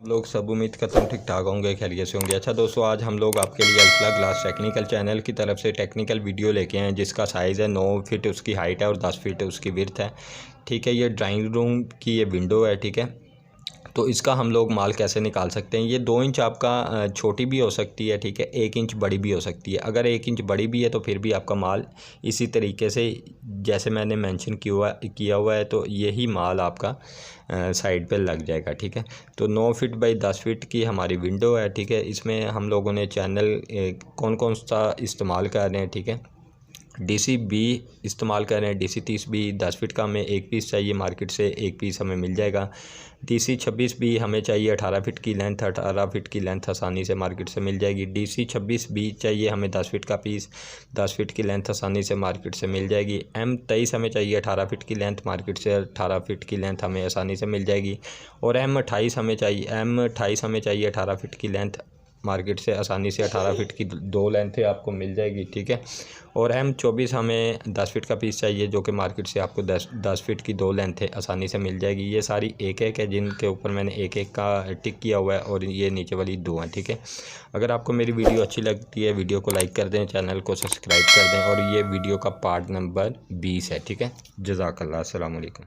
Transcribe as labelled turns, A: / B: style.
A: लोग सब उम्मीद करता हूँ ठीक ठाक होंगे, खैरियत से होंगे। अच्छा दोस्तों, आज हम लोग आपके लिए अल्फा ग्लास टेक्निकल चैनल की तरफ से टेक्निकल वीडियो लेके आए हैं, जिसका साइज़ है 9 फीट उसकी हाइट है और 10 फीट उसकी विड्थ है। ठीक है, ये ड्राइंग रूम की ये विंडो है। ठीक है, तो इसका हम लोग माल कैसे निकाल सकते हैं। ये 2 इंच आपका छोटी भी हो सकती है। ठीक है, 1 इंच बड़ी भी हो सकती है। अगर 1 इंच बड़ी भी है तो फिर भी आपका माल इसी तरीके से जैसे मैंने मेंशन किया हुआ है, तो यही माल आपका साइड पे लग जाएगा। ठीक है, तो 9 फीट बाई 10 फीट की हमारी विंडो है। ठीक है, इसमें हम लोगों ने चैनल कौन कौन सा इस्तेमाल कर रहे हैं। ठीक है, DC-20 इस्तेमाल कर रहे हैं। DC-30B 10 फीट का हमें एक पीस चाहिए, मार्केट से एक पीस हमें मिल जाएगा। DC-26B हमें चाहिए 18 फीट की लेंथ, 18 फीट की लेंथ आसानी से मार्केट से मिल जाएगी। DC-26B चाहिए हमें 10 फीट का पीस, 10 फीट की लेंथ आसानी से मार्केट से मिल जाएगी। M23 हमें चाहिए 18 फीट की लेंथ, मार्केट से 18 फीट की लेंथ हमें आसानी से मिल जाएगी। और M28 हमें चाहिए 18 फीट की लेंथ, मार्केट से आसानी से 18 फीट की 2 लेंथें आपको मिल जाएगी। ठीक है, और M24 हमें 10 फीट का पीस चाहिए, जो कि मार्केट से आपको 10 फीट की 2 लेंथें आसानी से मिल जाएगी। ये सारी एक एक है, जिनके ऊपर मैंने एक एक का टिक किया हुआ है, और ये नीचे वाली 2 हैं। ठीक है, अगर आपको मेरी वीडियो अच्छी लगती है, वीडियो को लाइक कर दें, चैनल को सब्सक्राइब कर दें। और ये वीडियो का पार्ट नंबर 20 है। ठीक है, जज़ाकल्लाह, अस्सलाम वालेकुम।